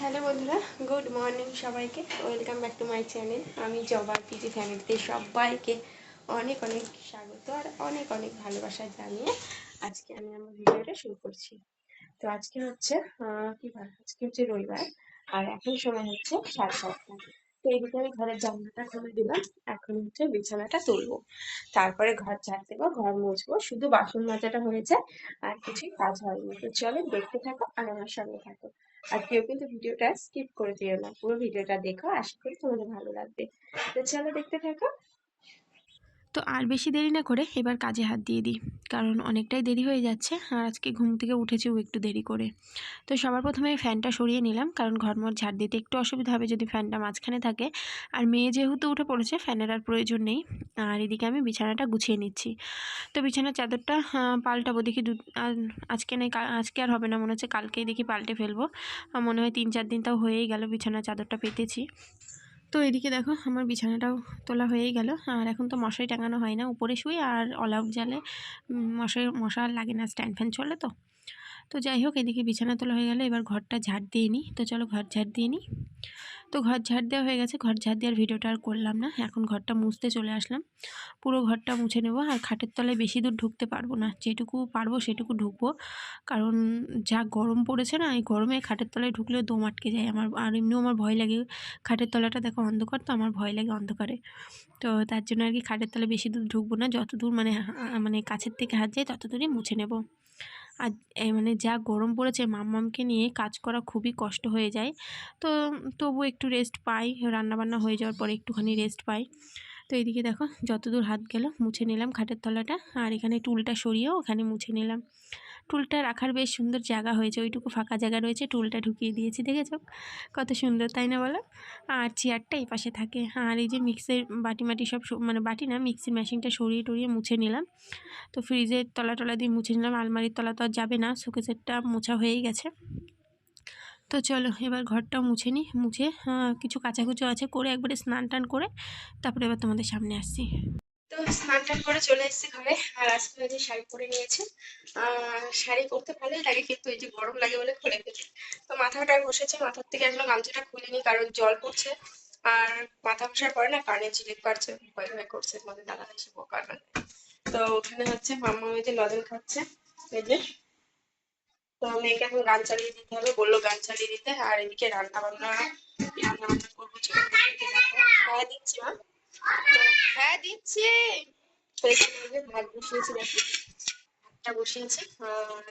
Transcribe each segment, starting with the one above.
Hello বন্ধুরা, good morning সবাইকে। Welcome back to my channel. আমি জবা পিজি ফ্যামিলিতে সবাইকে অনেক অনেক স্বাগত আর অনেক অনেক ভালোবাসা জানিয়ে আজকে আমি আমার ভিডিওটা শুরু করছি। তো আজকে হচ্ছে কি বার, আজকে হচ্ছে রবিবার আর এখন সময় হচ্ছে 7:30। তো এদিকে আমি ঘরের জানলাটা খুলে দিলাম। এখন হচ্ছে বিছানাটা তুলবো, তারপরে ঘর ঝাড় দেবো, ঘর মুছবো, শুধু বাসন মাজাটা হয়েছে আর কিছুই কাজ হয়নি। তো চলো দেখতে থাকো আর আমার সঙ্গে থাকো। আর কেউ কিন্তু ভিডিওটা স্কিপ করে দিও না, পুরো ভিডিওটা দেখো, আশা করি তোমাদের ভালো লাগবে। তো চলো দেখতে থাকো। তো আর বেশি দেরি না করে এবার কাজে হাত দিয়ে দিই, কারণ অনেকটাই দেরি হয়ে যাচ্ছে আর আজকে ঘুম থেকে উঠেছিও একটু দেরি করে। তো সবার প্রথমে ফ্যানটা সরিয়ে নিলাম, কারণ ঘরমর ঝাড় দিতে একটু অসুবিধা হবে যদি ফ্যানটা মাঝখানে থাকে। আর মেয়ে যেহেতু উঠে পড়েছে, ফ্যানের আর প্রয়োজন নেই। আর এদিকে আমি বিছানাটা গুছিয়ে নিচ্ছি। তো বিছানার চাদরটা পাল্টাবো, দেখি আজকে নেই, আজকে আর হবে না মনে হচ্ছে, কালকেই দেখি পাল্টে ফেলবো। মনে হয় 3-4 দিন তাও হয়েই গেল বিছানার চাদরটা পেতেছি। তো এদিকে দেখো আমার বিছানাটাও তোলা হয়েই গেল। আর এখন তো মশারি টাঙানো হয় না, উপরে শুই আর অল আউট জালে মশা আর লাগে না, স্ট্যান্ড ফ্যান চলে তো। তো যাই হোক, এদিকে বিছানা তোলা হয়ে গেল, এবার ঘরটা ঝাড় দিয়ে নিই। তো চলো ঘর ঝাড় দিয়ে নিই। তো ঘর ঝাড় দেওয়া হয়ে গেছে, ঘর ঝাড় দেওয়ার ভিডিওটা আর করলাম না, এখন ঘরটা মুছতে চলে আসলাম। পুরো ঘরটা মুছে নেব। আর খাটের তলায় বেশি দূর ঢুকতে পারবো না, যেটুকু পারবো সেটুকু ঢুকবো, কারণ যা গরম পড়েছে না, এই গরমে খাটের তলায় ঢুকলেও দম আটকে যায় আমার। আর এমনিও আমার ভয় লাগে, খাটের তলাটা দেখো অন্ধকার, তো আমার ভয় লাগে অন্ধকারে। তো তার জন্য আর কি খাটের তলায় বেশি দূর ঢুকবো না, যত দূর মানে কাছের থেকে হাত যায় তত দূরই মুছে নেব। আর মানে যা গরম পড়েছে, মাম্মামকে নিয়ে কাজ করা খুবই কষ্ট হয়ে যায়। তো তবু একটু রেস্ট পাই, রান্নাবান্না হয়ে যাওয়ার পরে একটুখানি রেস্ট পাই। তো এইদিকে দেখো যতদূর হাত গেল মুছে নিলাম খাটের তলাটা, আর এখানে টুলটা সরিয়েও ওখানে মুছে নিলাম। টুলটা রাখার বেশ সুন্দর জায়গা হয়েছে, ওইটুকু ফাঁকা জায়গা রয়েছে, টুলটা ঢুকিয়ে দিয়েছি, দেখেছো কত সুন্দর, তাই না বলো? আর চেয়ারটা এই পাশে থাকে। আর এই যে মিক্সির বাটি মাটি সব মানে বাটি না, মিক্সি মেশিনটা সরিয়ে টরিয়ে মুছে নিলাম। তো ফ্রিজের তলা দিয়ে মুছে নিলাম, আলমারির তলা তো আর যাবে না, শোকেসেরটা মোছা হয়েই গেছে। তো চলো এবার ঘরটাও মুছে নিই, মুছে কিছু কাচাকুচো আছে করে একবারে স্নান টান করে তারপরে এবার তোমাদের সামনে আসছি। তো স্নান টান করে চলে এসেছি ঘরে, আর আজকে যে শাড়ি পরে নিয়েছি। শাড়ি পরতে ভালোই লাগে, কিন্তু এই যে গরম লাগে বলে খুলে ফেলি। তো মাথাটা ঘষেছি, মাথার থেকে এখনো গামছাটা খুলিনি কারণ জল পড়ছে। আর মাথা ঘষার পরে না কানে জিলিপ কাটছে, ভয় ভয় করছে তোমাদের দাদা এসে বোকার মানে। তো ওখানে হচ্ছে মাম্মা ওই যে লজেন খাচ্ছে, এই যে। তো মেয়েকে এখন গান চালিয়ে দিতে হবে, বললো গান চালিয়ে দিতে। আর এদিকে রান্না বান্না করবো, চলো দেখতে থাকো। হ্যাঁ দিচ্ছি মা, হ্যাঁ দিচ্ছি। তো এখানে এই যে ভাত বসিয়েছি, দেখো ভাতটা বসিয়েছি। আর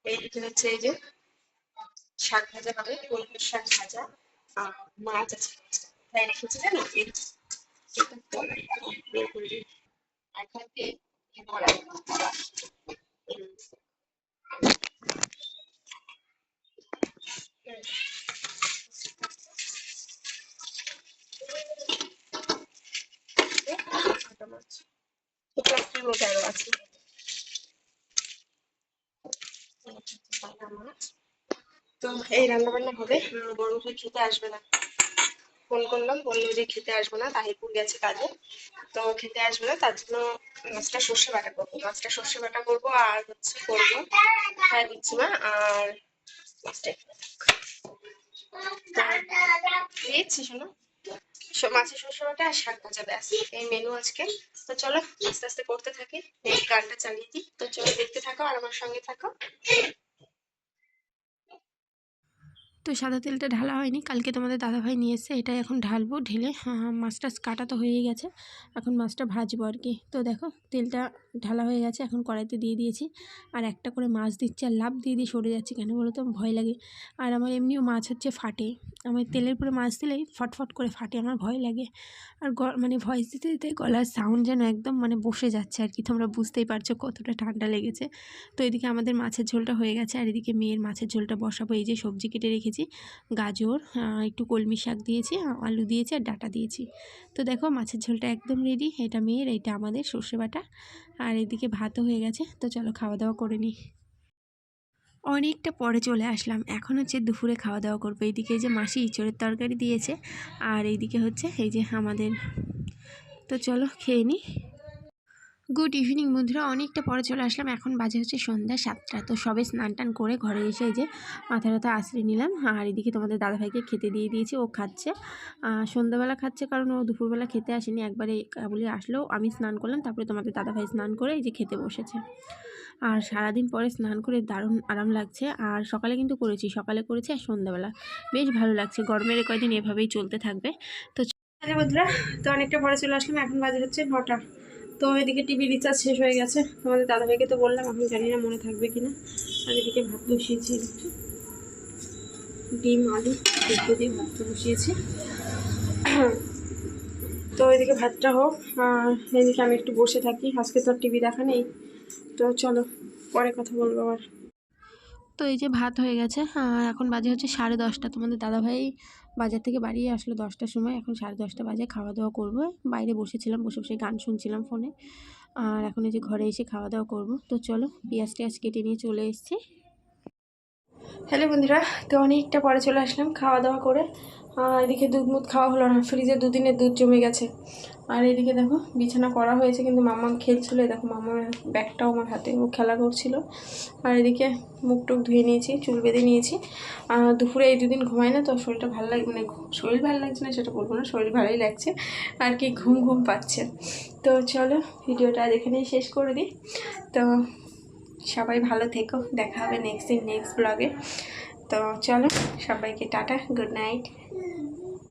এইদিকে হচ্ছে এই যে শাক ভাজা হবে, কলমির শাক ভাজা। আর মাছ আছে, তাই রেখেছি জানো, এটা তলাই বের করে দিই। এখন ভরা ছোট মাছ, তো প্লাস্টিকের মধ্যে আরো আছে বাটা মাছ। তো এই রান্না বান্না হবে। বড় ভাই খেতে আসবে না, ফোন করলাম, বললো যে খেতে আসবে না, তাহিরপুর গেছে কাজে। তো খেতে আসবে না, তার জন্য মাছটা সর্ষে বাটা করবো, মাছটা সর্ষে বাটা করবো। আর হচ্ছে করবো, হ্যাঁ দিচ্ছি মা। আর মাছটা দিচ্ছি শোনো, মাছের সর্ষে বাটা আর শাক ভাজা, ব্যাস এই মেনু আজকে। তো চলো আস্তে আস্তে করতে থাকি, এই গানটা চালিয়ে দিই। তো চলো দেখতে থাকো আর আমার সঙ্গে থাকো। তো সাদা তেলটা ঢালা হয়নি, কালকে তোমাদের দাদাভাই নিয়ে এসছে, এটা এখন ঢালবো। ঢেলে মাছটা কাটা তো হয়েই গেছে, এখন মাছটা ভাজবো আর কি। তো দেখো তেলটা ঢালা হয়ে গেছে, এখন কড়াইতে দিয়ে দিয়েছি। আর একটা করে মাছ দিচ্ছে আর লাভ দিয়ে দিয়ে সরে যাচ্ছে, কেন বলো তো, ভয় লাগে। আর আমার এমনিও মাছ হচ্ছে ফাটে, আমার তেলের পরে মাছ দিলেই ফটফট করে ফাটে, আমার ভয় লাগে। আর মানে ভয়েস দিতে দিতে গলার সাউন্ড যেন একদম মানে বসে যাচ্ছে আর কি, তোমরা বুঝতেই পারছো কতটা ঠান্ডা লেগেছে। তো এদিকে আমাদের মাছের ঝোলটা হয়ে গেছে, আর এদিকে মেয়ের মাছের ঝোলটা বসাবো। এই যে সবজি কেটে রেখেছি, গাজর, একটু কলমি শাক দিয়েছি, আলু দিয়েছি আর ডাঁটা দিয়েছি। তো দেখো মাছের ঝোলটা একদম রেডি, এটা মেয়ের, এটা আমাদের সর্ষে বাটা। আর এদিকে ভাতও হয়ে গেছে। তো চলো খাওয়া দাওয়া করে নিই। অনেকটা পরে চলে আসলাম, এখন হচ্ছে দুপুরে খাওয়া দাওয়া করবো। এইদিকে এই যে মাসি ইঁচড়ের তরকারি দিয়েছে, আর এইদিকে হচ্ছে এই যে আমাদের। তো চলো খেয়ে নিই। গুড ইভিনিং বন্ধুরা, অনেকটা পরে চলে আসলাম। এখন বাজে হচ্ছে সন্ধ্যা 7টা। তো সবে স্নান টান করে ঘরে এসে এই যে মাথা টাথা আঁচড়ে নিলাম। আর এদিকে তোমাদের দাদাভাইকে খেতে দিয়ে দিয়েছি, ও খাচ্ছে। সন্ধ্যাবেলা খাচ্ছে কারণ ও দুপুরবেলা খেতে আসেনি, একবারে কাবুলি আসলেও আমি স্নান করলাম, তারপরে তোমাদের দাদাভাই স্নান করে এই যে খেতে বসেছে। আর সারাদিন পরে স্নান করে দারুণ আরাম লাগছে। আর সকালে কিন্তু সকালে করেছি আর সন্ধ্যাবেলা বেশ ভালো লাগছে। গরমের কয়দিন এভাবেই চলতে থাকবে। তো বন্ধুরা, তো অনেকটা পরে চলে আসলাম, এখন বাজে হচ্ছে 9টা। তো এদিকে টিভি রিচার্জ শেষ হয়ে গেছে, তোমাদের দাদাভাইকে তো বললাম, এখন জানি না মনে থাকবে কিনা। আর এদিকে ভাত বসিয়েছি, ডিম আলু সেদ্ধ দিয়ে ভাতটা বসিয়েছি। তো এদিকে ভাতটা হোক, আর এদিকে আমি একটু বসে থাকি। আজকে তো আর টিভি দেখা নেই, তো চলো পরে কথা বলবো আবার। তো এই যে ভাত হয়ে গেছে, এখন বাজে হচ্ছে 10:30। তোমাদের দাদাভাই বাজার থেকে বাড়ি আসলো 10টার সময়, এখন 10:30 বাজে। খাওয়া দাওয়া করবো, বাইরে বসেছিলাম, বসে বসে গান শুনছিলাম ফোনে। আর এখন এই যে ঘরে এসে খাওয়া দাওয়া করবো। তো চলো, পেঁয়াজ টেয়াজ কেটে নিয়ে চলে এসেছি। হ্যালো বন্ধুরা, তো অনেকটা পরে চলে আসলাম খাওয়া দাওয়া করে। এদিকে দুধ মুধ খাওয়া হলো না, ফ্রিজে দুদিনের দুধ জমে গেছে। আর এদিকে দেখো বিছানা করা হয়েছে, কিন্তু মাম্মাম খেলছিল, দেখো মাম্মার ব্যাগটাও আমার হাতে, ও খেলা করছিল। আর এদিকে মুখ টুক ধুয়ে নিয়েছি, চুল বেঁধে নিয়েছি। দুপুরে এই দুদিন ঘুমাই না, তো শরীরটা ভালো লাগে, মানে শরীর ভালো লাগছে না সেটা বলবো না, শরীর ভালোই লাগছে আর কি, ঘুম ঘুম পাচ্ছে। তো চলো ভিডিওটা এখানেই শেষ করে দিই। তো সবাই ভালো থেকো, দেখা হবে নেক্সট ব্লগে। তো চলো, সবাইকে টাটা, গুড নাইট।